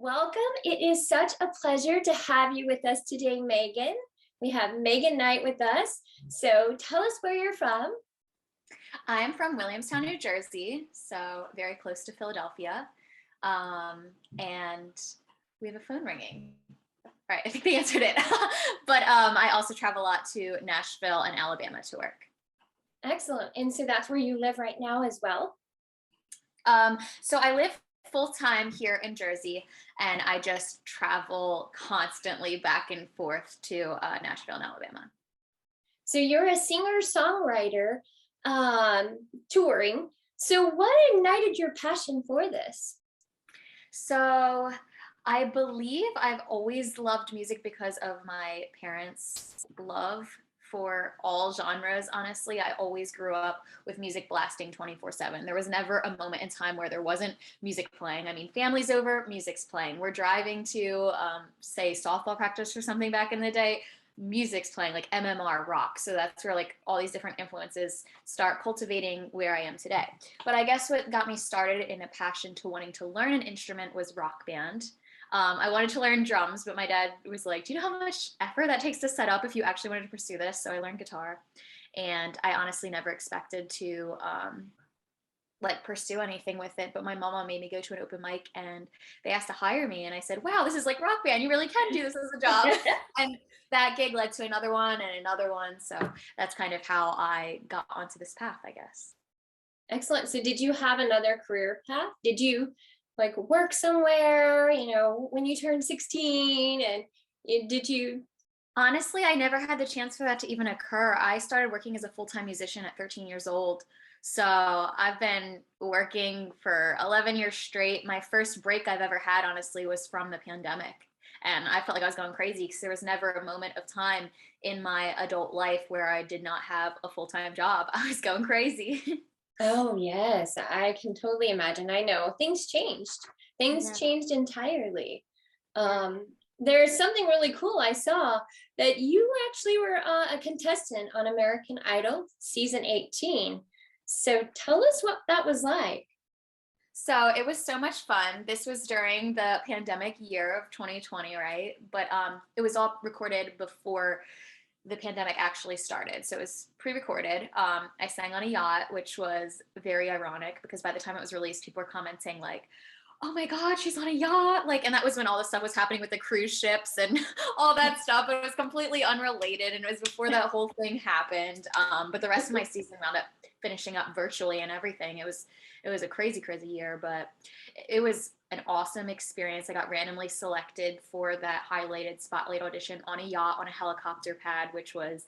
Welcome. It is such a pleasure to have you with us today, Megan. We have Megan Knight with us. So tell us where you're from. I'm from Williamstown, New Jersey, so very close to Philadelphia. And we have a phone ringing. All right, I think they answered it. But I also travel a lot to Nashville and Alabama to work. Excellent. And so that's where you live right now as well. So I live full time here in Jersey, and I just travel constantly back and forth to Nashville and Alabama. So you're a singer-songwriter touring. So what ignited your passion for this? So I believe I've always loved music because of my parents' love for all genres. Honestly, I always grew up with music blasting 24/7. There was never a moment in time where there wasn't music playing. I mean, family's over, music's playing. We're driving to, say, softball practice or something back in the day, music's playing, like MMR rock. So that's where like all these different influences start cultivating where I am today. But I guess what got me started in a passion to wanting to learn an instrument was rock band. I wanted to learn drums, but my dad was like, do you know how much effort that takes to set up if you actually wanted to pursue this? So I learned guitar, and I honestly never expected to like pursue anything with it. But my mama made me go to an open mic and they asked to hire me. And I said, wow, this is like rock band. You really can do this as a job. And that gig led to another one and another one. So that's kind of how I got onto this path, I guess. Excellent. So did you have another career path? Did you like work somewhere, when you turned 16 and did you? Honestly, I never had the chance for that to even occur. I started working as a full-time musician at 13 years old. So I've been working for 11 years straight. My first break I've ever had, honestly, was from the pandemic. And I felt like I was going crazy because there was never a moment of time in my adult life where I did not have a full-time job. I was going crazy. Oh, yes, I can totally imagine. I know things changed. Things Yeah. changed entirely. There's something really cool. I saw that you actually were a contestant on American Idol season 18. So tell us what that was like. So it was so much fun. This was during the pandemic year of 2020, right? But it was all recorded before the pandemic actually started. So it was pre-recorded. I sang on a yacht, which was very ironic because by the time it was released, people were commenting like, oh my God, she's on a yacht. Like, and that was when all the stuff was happening with the cruise ships and all that stuff. It was completely unrelated. And it was before that whole thing happened. But the rest of my season wound up finishing up virtually and everything. It was a crazy, crazy year, but it was an awesome experience. I got randomly selected for that highlighted spotlight audition on a yacht on a helicopter pad, which was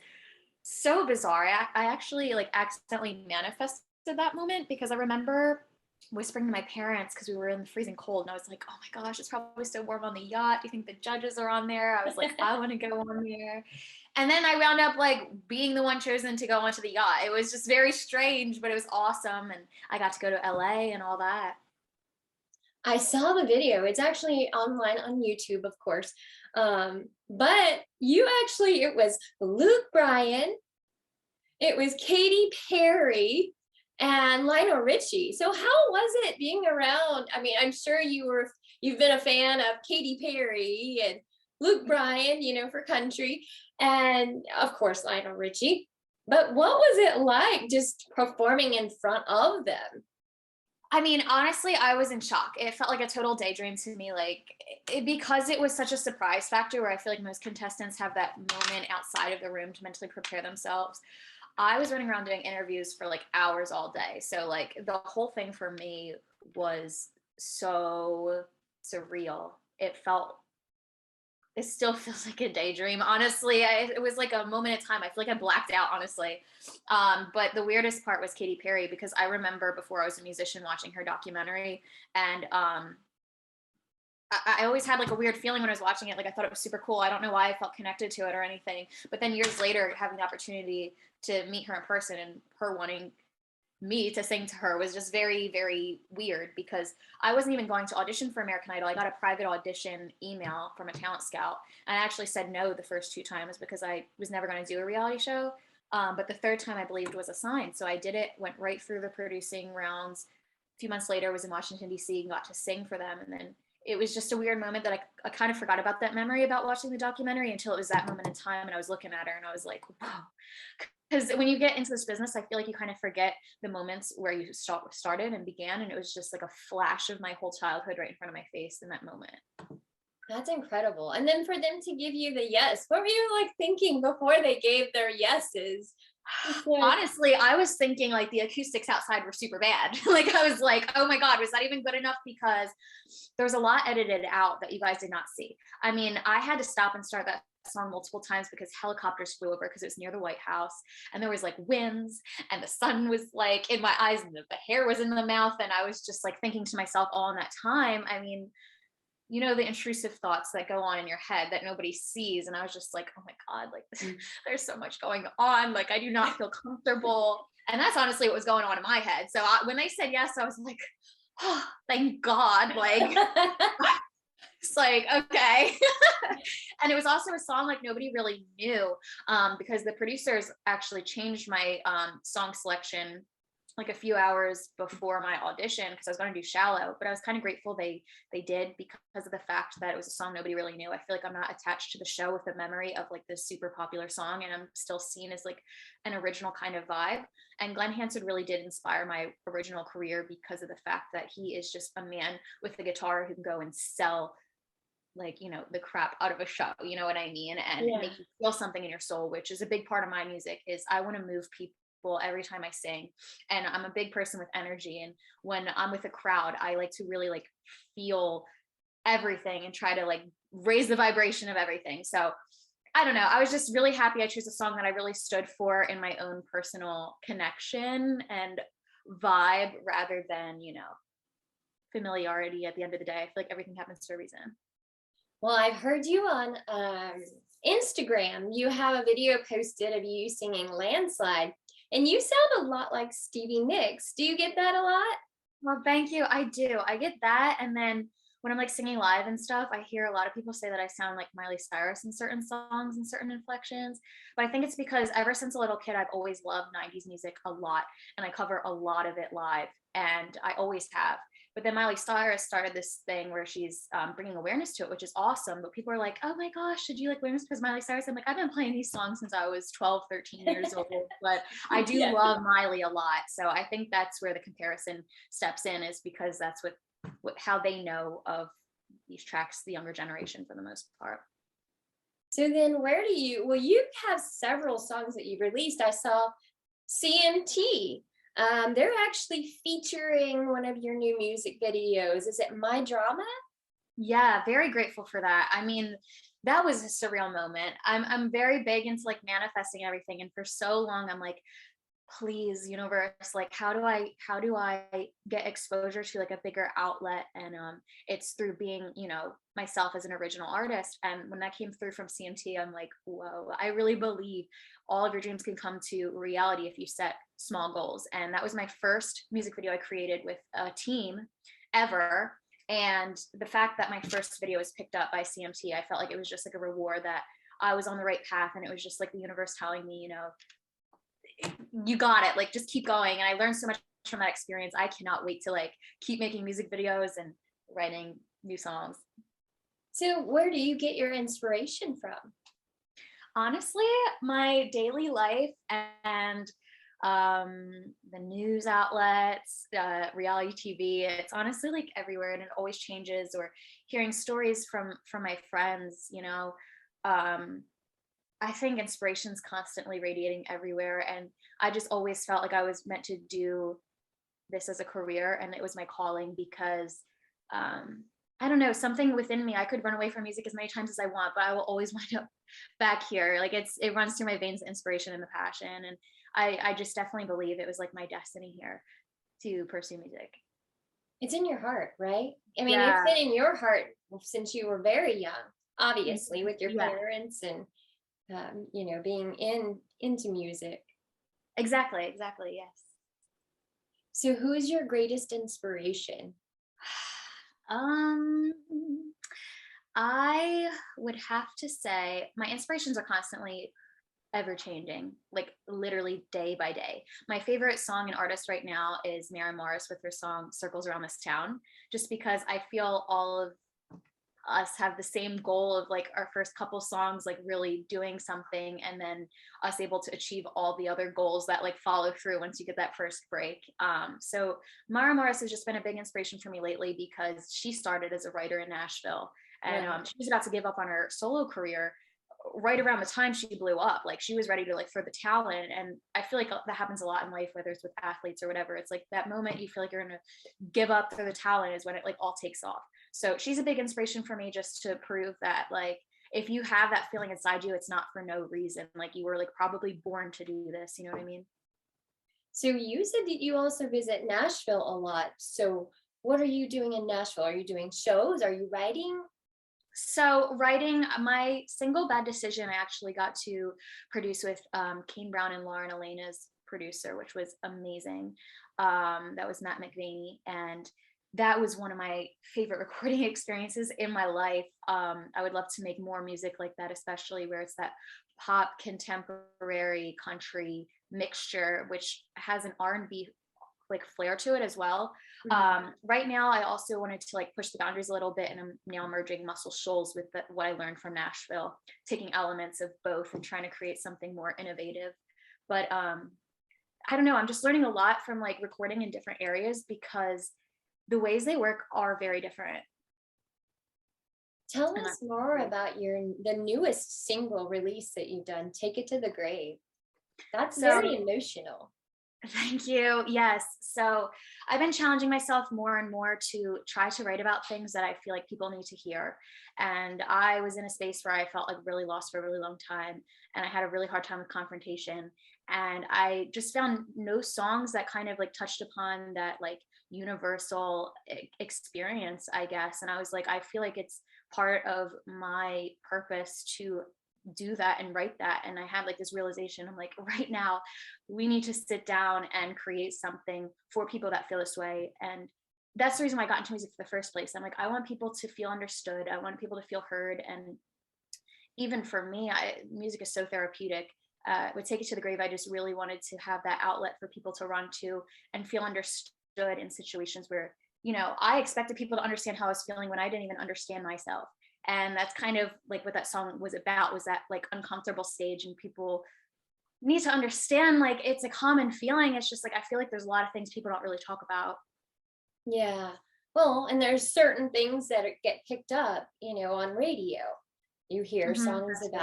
so bizarre. I actually like accidentally manifested that moment because I remember whispering to my parents because we were in the freezing cold and I was like, oh my gosh, it's probably so warm on the yacht. Do you think the judges are on there? I was like, I want to go on there. And then I wound up like being the one chosen to go onto the yacht. It was just very strange, but it was awesome. And I got to go to LA and all that. I saw the video. It's actually online on YouTube, of course. But it was Luke Bryan, it was Katy Perry, and Lionel Richie. So how was it being around? I mean, I'm sure you've been a fan of Katy Perry and Luke Bryan, for country, and of course Lionel Richie. But what was it like just performing in front of them? I mean, honestly, I was in shock. It felt like a total daydream to me, because it was such a surprise factor where I feel like most contestants have that moment outside of the room to mentally prepare themselves. I was running around doing interviews for like hours all day. So like the whole thing for me was so surreal. It still feels like a daydream. Honestly, it was like a moment in time. I feel like I blacked out, honestly. But the weirdest part was Katy Perry because I remember before I was a musician watching her documentary, and I always had like a weird feeling when I was watching it. Like I thought it was super cool. I don't know why I felt connected to it or anything. But then years later, having the opportunity to meet her in person and her wanting me to sing to her was just very, very weird because I wasn't even going to audition for American Idol. I got a private audition email from a talent scout, and I actually said no the first two times because I was never going to do a reality show. But the third time I believed was a sign. So I did it, went right through the producing rounds. A few months later, was in Washington, D.C., and got to sing for them. And then it was just a weird moment that I kind of forgot about that memory about watching the documentary until it was that moment in time, and I was looking at her and I was like, whoa. Because when you get into this business, I feel like you kind of forget the moments where you started and began, and it was just like a flash of my whole childhood right in front of my face in that moment. That's incredible. And then for them to give you the yes, what were you like thinking before they gave their yeses? Like, honestly, I was thinking like the acoustics outside were super bad. Like I was like, oh my God, was that even good enough? Because there was a lot edited out that you guys did not see. I mean, I had to stop and start that song multiple times because helicopters flew over because it was near the White House, and there was like winds, and the sun was like in my eyes, and the hair was in the mouth, and I was just like thinking to myself all in that time, I mean, you know, the intrusive thoughts that go on in your head that nobody sees. And I was just like, oh my God, like there's so much going on. Like I do not feel comfortable. And that's honestly what was going on in my head. So when they said yes, I was like, oh, thank God. Like, it's like, okay. And it was also a song like nobody really knew, because the producers actually changed my song selection like a few hours before my audition because I was going to do Shallow, but I was kind of grateful they did because of the fact that it was a song nobody really knew. I feel like I'm not attached to the show with the memory of like this super popular song, and I'm still seen as like an original kind of vibe. And Glenn Hansard really did inspire my original career because of the fact that he is just a man with a guitar who can go and sell like, you know, the crap out of a show, you know what I mean, and make you feel something in your soul, which is a big part of my music. Is I want to move people every time I sing, and I'm a big person with energy, and when I'm with a crowd I like to really like feel everything and try to like raise the vibration of everything. So I don't know, I was just really happy I chose a song that I really stood for in my own personal connection and vibe rather than, you know, familiarity. At the end of the day, I feel like everything happens for a reason. well, I've heard you on Instagram. You have a video posted of you singing Landslide, and you sound a lot like Stevie Nicks. Do you get that a lot? Well, thank you. I do. I get that. And then when I'm like singing live and stuff, I hear a lot of people say that I sound like Miley Cyrus in certain songs and certain inflections. But I think it's because ever since a little kid, I've always loved 90s music a lot. And I cover a lot of it live. And I always have. But then Miley Cyrus started this thing where she's bringing awareness to it, which is awesome. But people are like, oh my gosh, did you like awareness because Miley Cyrus? I'm like, I've been playing these songs since I was 12, 13 years old. But I do love Miley a lot. So I think that's where the comparison steps in, is because that's what how they know of these tracks, the younger generation for the most part. So then where do you, well, you have several songs that you've released. I saw CMT. They're actually featuring one of your new music videos. Is it My Drama? Yeah, very grateful for that. I mean, that was a surreal moment. I'm very big into like manifesting everything, and for so long I'm like, please universe, like how do I get exposure to like a bigger outlet? And it's through being, you know, myself as an original artist. And when that came through from CMT, I'm like, whoa, I really believe all of your dreams can come to reality if you set small goals. And that was my first music video I created with a team ever. And the fact that my first video was picked up by CMT, I felt like it was just like a reward that I was on the right path. And it was just like the universe telling me, you know, you got it, like just keep going. And I learned so much from that experience. I cannot wait to like keep making music videos and writing new songs. So where do you get your inspiration from? Honestly, my daily life and the news outlets, reality TV. It's honestly like everywhere, and it always changes. Or hearing stories from my friends, you know. I think inspiration's constantly radiating everywhere, and I just always felt like I was meant to do this as a career, and it was my calling because I don't know, something within me. I could run away from music as many times as I want, but I will always wind up back here. Like it runs through my veins, the inspiration and the passion, and I just definitely believe it was like my destiny here to pursue music. It's in your heart, right? I mean, Yeah. it's been in your heart since you were very young, obviously, with your parents and you know, being into music. Exactly, yes. So who's your greatest inspiration? I would have to say my inspirations are constantly ever changing, like literally day by day. My favorite song and artist right now is Mary Morris with her song Circles Around This Town, just because I feel all of us have the same goal of like our first couple songs like really doing something, and then us able to achieve all the other goals that like follow through once you get that first break. So Mara Morris has just been a big inspiration for me lately because she started as a writer in Nashville, and Right. she was about to give up on her solo career right around the time she blew up. Like she was ready to like for the talent, and I feel like that happens a lot in life, whether it's with athletes or whatever. It's like that moment you feel like you're gonna give up for the talent is when it like all takes off. So she's a big inspiration for me, just to prove that like if you have that feeling inside you, it's not for no reason. Like you were like probably born to do this, you know what I mean? So you said that you also visit Nashville a lot. So what are you doing in Nashville? Are you doing shows? Are you writing? So writing my single Bad Decision, I actually got to produce with Kane Brown and Lauren Elena's producer, which was amazing. That was Matt McVaney, and that was one of my favorite recording experiences in my life. I would love to make more music like that, especially where it's that pop, contemporary, country mixture, which has an R&B like flair to it as well. Mhm. Right now, I also wanted to like push the boundaries a little bit, and I'm now merging Muscle Shoals with what I learned from Nashville, taking elements of both and trying to create something more innovative. But I don't know, I'm just learning a lot from like recording in different areas because the ways they work are very different. Tell And us that's more great. about the newest single release that you've done, Take It to the Grave. That's very So emotional. thank you. Yes. So I've been challenging myself more and more to try to write about things that I feel like people need to hear. And I was in a space where I felt like really lost for a really long time. And I had a really hard time with confrontation. And I just found no songs that kind of like touched upon that like universal experience, I guess. And I was like, I feel like it's part of my purpose to do that and write that. And I had like this realization, I'm like, right now we need to sit down and create something for people that feel this way. And that's the reason why I got into music for the first place. I'm like, I want people to feel understood, I want people to feel heard. And even for me, music is so therapeutic. With Take It to the Grave, I just really wanted to have that outlet for people to run to and feel understood in situations where, you know, I expected people to understand how I was feeling when I didn't even understand myself. And that's kind of like what that song was about, was that like uncomfortable stage, and people need to understand like it's a common feeling. It's just like I feel like there's a lot of things people don't really talk about. Yeah. Well, and there's certain things that get picked up, on radio. You hear songs That's true.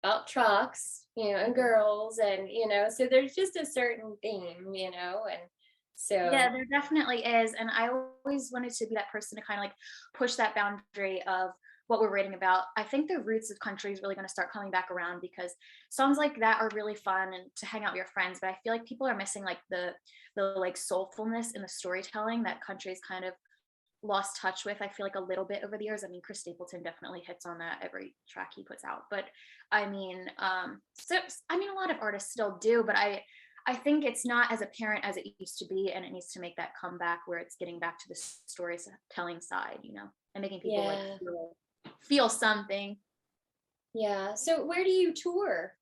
about trucks, and Mhm. girls, and so there's just a certain theme, and Yeah, so there definitely is. And I always wanted to be that person to kind of like push that boundary of what we're writing about. I think the roots of country is really going to start coming back around because songs like that are really fun and to hang out with your friends. But I feel like people are missing like the like soulfulness in the storytelling that country's kind of lost touch with. I feel like a little bit over the years. I mean, Chris Stapleton definitely hits on that every track he puts out. But I mean, so I mean, a lot of artists still do, but I think it's not as apparent as it used to be, and it needs to make that comeback where it's getting back to the storytelling side, you know, and making people like yeah, feel something. yeah. So where do you tour?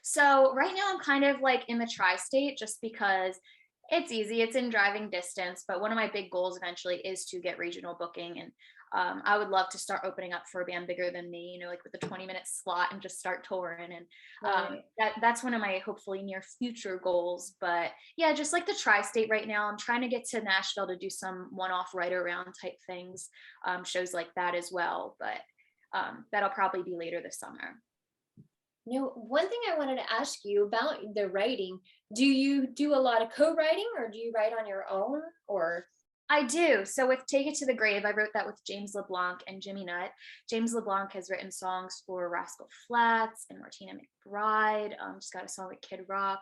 So right now I'm kind of like in the tri-state just because it's easy. It's in driving distance, but one of my big goals eventually is to get regional booking, and I would love to start opening up for a band bigger than me, you know, like with a 20-minute slot and just start touring. And Right. that's one of my hopefully near future goals. But yeah, just like the tri-state right now, I'm trying to get to Nashville to do some one-off writer around type things, shows like that as well. But that'll probably be later this summer. One thing I wanted to ask you about the writing, do you do a lot of co-writing or do you write on your own or I do. So with Take It to the Grave, I wrote that with James LeBlanc and Jimmy Nutt. James LeBlanc has written songs for Rascal Flatts and Martina McBride. Just got a song with Kid Rock.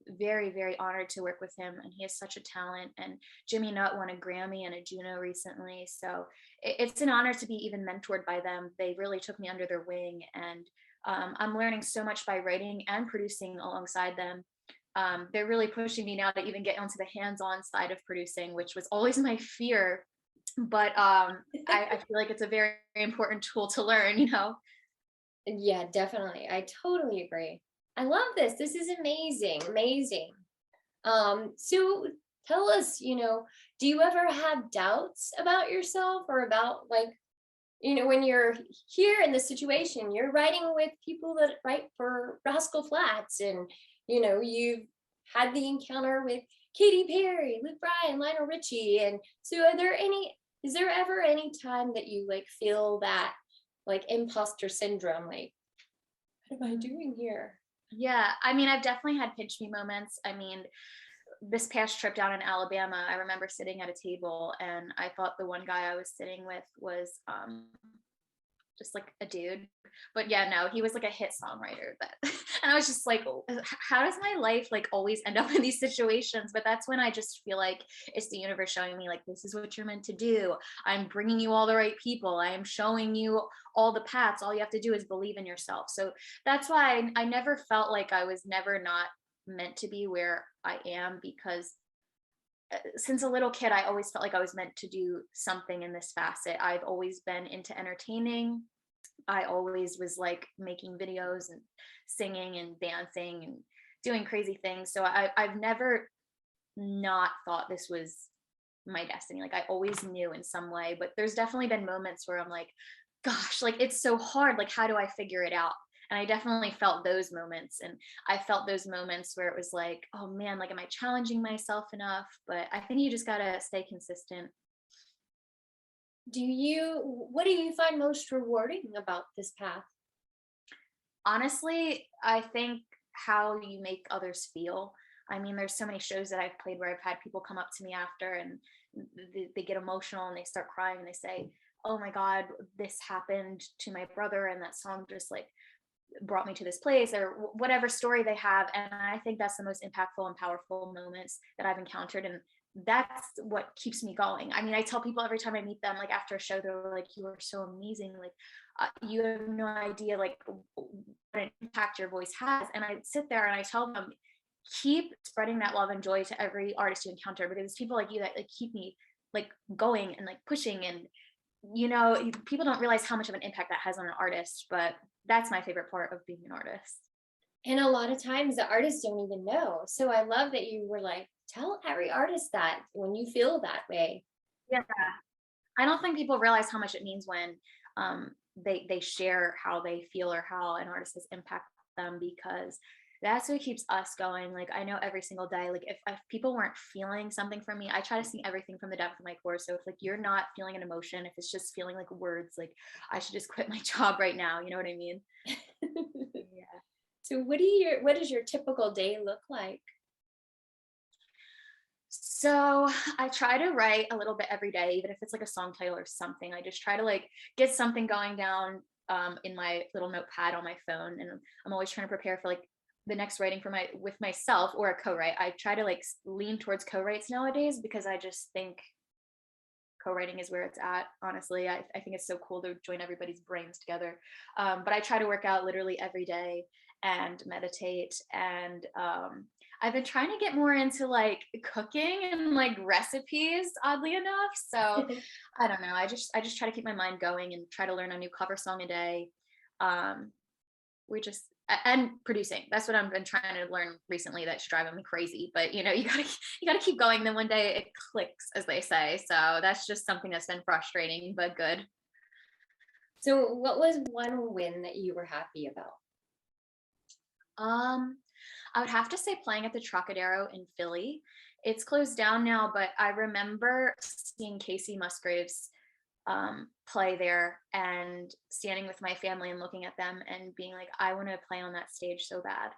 Very, very honored to work with him, and he has such a talent. And Jimmy Nutt won a Grammy and a Juno recently, so it's an honor to be even mentored by them. They really took me under their wing, and I'm learning so much by writing and producing alongside them. They're really pushing me now to even get onto the hands-on side of producing, which was always my fear. But I feel like it's a very, very important tool to learn, you know? yeah, definitely. I totally agree. I love this. This is amazing. Amazing. So tell us, do you ever have doubts about yourself or about like when you're here in the situation, you're writing with people that write for Rascal Flatts, and you've had the encounter with Katy Perry, Luke Bryan, Lionel Richie. And so is there ever any time that you like feel that like imposter syndrome, like, what am I doing here? Yeah, I mean, I've definitely had pinch me moments. I mean, this past trip down in Alabama, I remember sitting at a table and I thought the one guy I was sitting with was just like a dude. But yeah, no, he was like a hit songwriter. That and I was just like, how does my life like always end up in these situations? But that's when I just feel like it's the universe showing me like, this is what you're meant to do. I'm bringing you all the right people. I am showing you all the paths. All you have to do is believe in yourself. So that's why I never felt like I was never not meant to be where I am, because since a little kid, I always felt like I was meant to do something in this facet. I've always been into entertaining. I always was like making videos and singing and dancing and doing crazy things. So I've never not thought this was my destiny. Like I always knew in some way, but there's definitely been moments where I'm like, gosh, like it's so hard. Like, how do I figure it out? And I definitely felt those moments. And I felt those moments where it was like, oh man, like, am I challenging myself enough? But I think you just got to stay consistent. What do you find most rewarding about this path? Honestly, I think how you make others feel. I mean, there's so many shows that I've played where I've had people come up to me after and they get emotional and they start crying and they say, oh my God, this happened to my brother. And that song just like brought me to this place, or whatever story they have. And I think that's the most impactful and powerful moments that I've encountered. And that's what keeps me going. I mean, I tell people every time I meet them, like after a show, they're like, you are so amazing. Like, you have no idea like what an impact your voice has. And I sit there and I tell them, keep spreading that love and joy to every artist you encounter, because it's people like you that like keep me like going and like pushing. And people don't realize how much of an impact that has on an artist, but that's my favorite part of being an artist. And a lot of times the artists don't even know. So I love that you were like, tell every artist that when you feel that way. Yeah, I don't think people realize how much it means when they share how they feel or how an artist has impacted them, because that's what keeps us going. Like I know every single day, like if people weren't feeling something from me, I try to sing everything from the depth of my core. So if like you're not feeling an emotion, if it's just feeling like words, like I should just quit my job right now. You know what I mean? Yeah. So what does your typical day look like? So I try to write a little bit every day, even if it's like a song title or something. I just try to like get something going down in my little notepad on my phone, and I'm always trying to prepare for like the next writing for with myself or a co-write. I try to like lean towards co-writes nowadays because I just think co-writing is where it's at. Honestly, I think it's so cool to join everybody's brains together. But I try to work out literally every day and meditate, and I've been trying to get more into like cooking and like recipes, oddly enough. So I don't know. I just try to keep my mind going and try to learn a new cover song a day. We just and producing. That's what I've been trying to learn recently. That's driving me crazy. But you gotta keep going. Then one day it clicks, as they say. So that's just something that's been frustrating but good. So what was one win that you were happy about? I would have to say playing at the Trocadero in Philly. It's closed down now, but I remember seeing Casey Musgraves play there and standing with my family and looking at them and being like, I want to play on that stage so bad.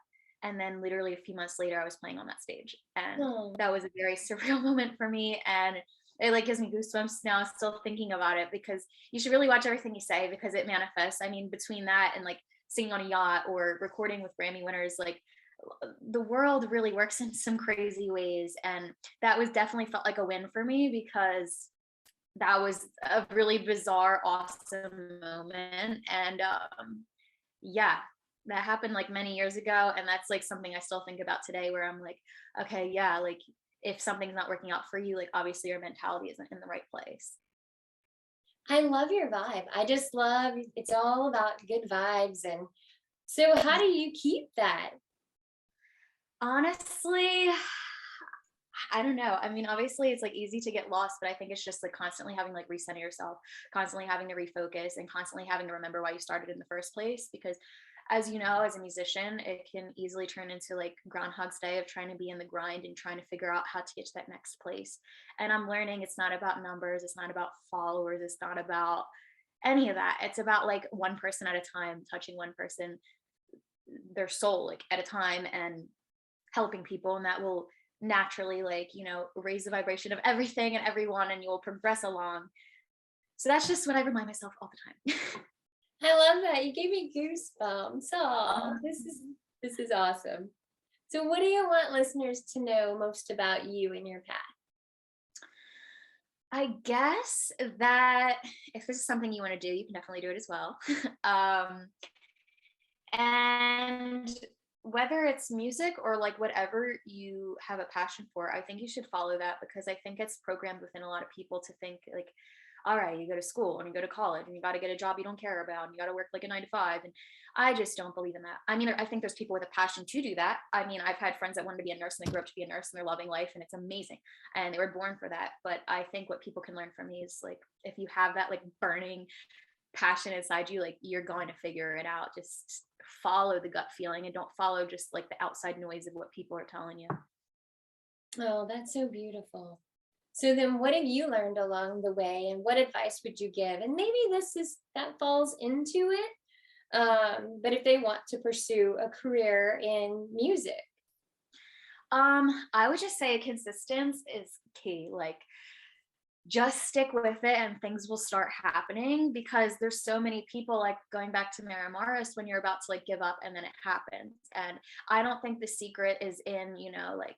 And then literally a few months later, I was playing on that stage. And that was a very surreal moment for me. And it like gives me goosebumps now still thinking about it, because you should really watch everything you say, because it manifests. I mean, between that and like singing on a yacht or recording with Grammy winners, like the world really works in some crazy ways. And that was definitely felt like a win for me, because that was a really bizarre, awesome moment. And yeah, that happened like many years ago. And that's like something I still think about today, where I'm like, okay, yeah, like if something's not working out for you, like obviously your mentality isn't in the right place. I love your vibe. I just love it's all about good vibes. And so how do you keep that? Honestly, I don't know. I mean, obviously it's like easy to get lost, but I think it's just like constantly having like recenter yourself, constantly having to refocus, and constantly having to remember why you started in the first place. Because as you know, as a musician, it can easily turn into like Groundhog's Day of trying to be in the grind and trying to figure out how to get to that next place. And I'm learning it's not about numbers, it's not about followers, it's not about any of that. It's about like one person at a time, touching one person, their soul like at a time, and helping people. And that will naturally, like, you know, raise the vibration of everything and everyone, and you will progress along. So that's just what I remind myself all the time. I love that. You gave me goosebumps. Oh, this is awesome. So what do you want listeners to know most about you and your path? I guess that if this is something you want to do, you can definitely do it as well. um, and whether it's music or like whatever you have a passion for, I think you should follow that, because I think it's programmed within a lot of people to think like, all right, you go to school and you go to college and you got to get a job you don't care about and you got to work like a 9 to 5. And I just don't believe in that. I mean, I think there's people with a passion to do that. I mean, I've had friends that wanted to be a nurse and they grew up to be a nurse and they're loving life and it's amazing. And they were born for that. But I think what people can learn from me is like, if you have that like burning passion inside you, like you're going to figure it out. Just follow the gut feeling and don't follow just like the outside noise of what people are telling you. Oh, that's so beautiful. So then what have you learned along the way, and what advice would you give? And maybe that falls into it. But if they want to pursue a career in music. I would just say consistency is key. Like just stick with it and things will start happening, because there's so many people, like going back to Maramaris, when you're about to like give up and then it happens. And I don't think the secret is in, you know, like,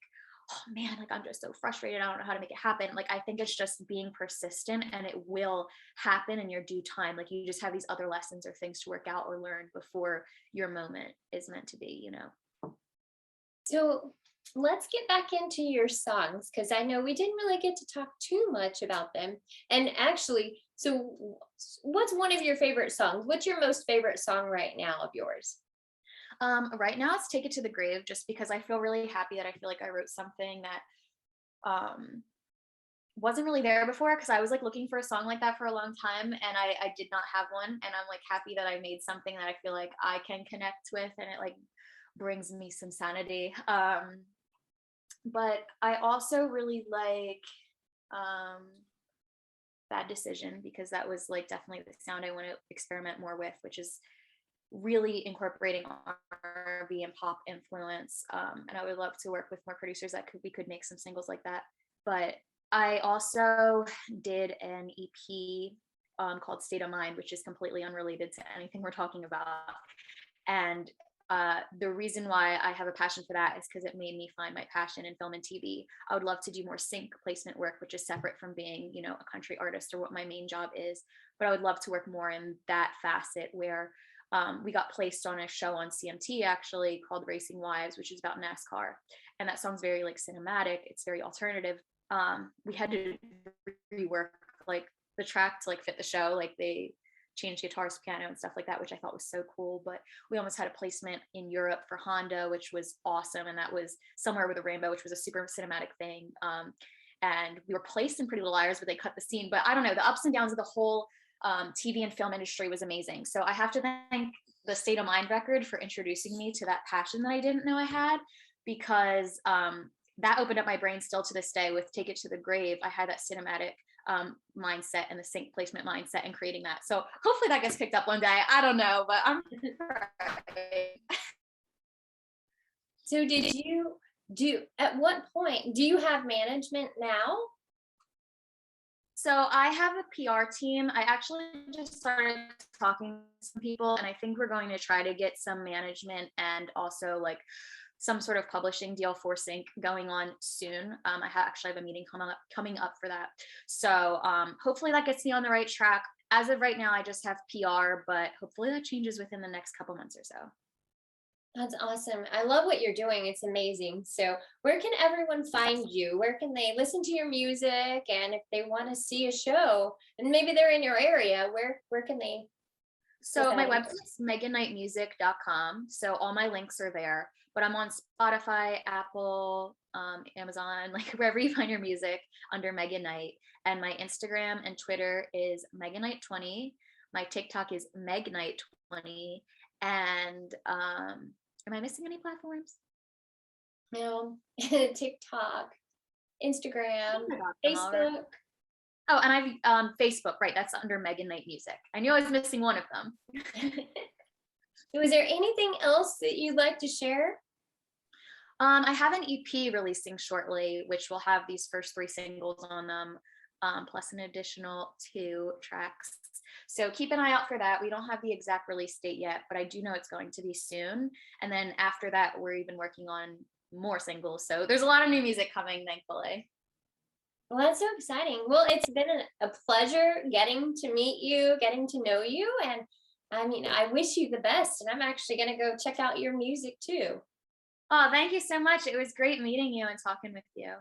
oh man, like I'm just so frustrated, I don't know how to make it happen. Like I think it's just being persistent, and it will happen in your due time. Like you just have these other lessons or things to work out or learn before your moment is meant to be, you know. So let's get back into your songs, because I know we didn't really get to talk too much about them. And actually, so what's one of your favorite songs? What's your most favorite song right now of yours? Right now it's Take It to the Grave, just because I feel really happy that I feel like I wrote something that wasn't really there before, because I was like looking for a song like that for a long time and I did not have one. And I'm like happy that I made something that I feel like I can connect with, and it like brings me some sanity. But I also really like Bad Decision, because that was like definitely the sound I want to experiment more with, which is really incorporating R&B and pop influence. And I would love to work with more producers that we could make some singles like that. But I also did an EP called State of Mind, which is completely unrelated to anything we're talking about. And the reason why I have a passion for that is because it made me find my passion in film and TV. I would love to do more sync placement work, which is separate from being, you know, a country artist or what my main job is. But I would love to work more in that facet where we got placed on a show on CMT actually called Racing Wives, which is about NASCAR. And that song's very like cinematic. It's very alternative. We had to rework like the track to like fit the show. Like they changed guitars, piano and stuff like that, which I thought was so cool. But we almost had a placement in Europe for Honda, which was awesome. And that was Somewhere with a Rainbow, which was a super cinematic thing. And we were placed in Pretty Little Liars, but they cut the scene. But I don't know, the ups and downs of the whole TV and film industry was amazing. So I have to thank the State of Mind record for introducing me to that passion that I didn't know I had, because that opened up my brain still to this day. With Take It to the Grave, I had that cinematic mindset and the sync placement mindset and creating that. So hopefully that gets picked up one day. I don't know, but I'm So at what point do you have management now? So I have a PR team. I actually just started talking to some people, and I think we're going to try to get some management and also like some sort of publishing deal for sync going on soon. I actually have a meeting coming up for that. So hopefully that gets me on the right track. As of right now, I just have PR, but hopefully that changes within the next couple months or so. That's awesome. I love what you're doing. It's amazing. So where can everyone find you? Where can they listen to your music? And if they want to see a show and maybe they're in your area, where can they? So my website's megannightmusic.com. So all my links are there, but I'm on Spotify, Apple, Amazon, like wherever you find your music, under Megan Knight. And my Instagram and Twitter is Megan Knight 20. My TikTok is Meg Knight 20. And am I missing any platforms? No, TikTok, Instagram, Facebook. Oh, and I've Facebook, right? That's under Megan Knight Music. I knew I was missing one of them. Was there anything else that you'd like to share? I have an EP releasing shortly, which will have these first 3 singles on them, plus an additional 2 tracks. So keep an eye out for that. We don't have the exact release date yet, but I do know it's going to be soon. And then after that, we're even working on more singles. So there's a lot of new music coming, thankfully. Well, that's so exciting. Well, it's been a pleasure getting to meet you, getting to know you. And I mean, I wish you the best. And I'm actually going to go check out your music too. Oh, thank you so much. It was great meeting you and talking with you.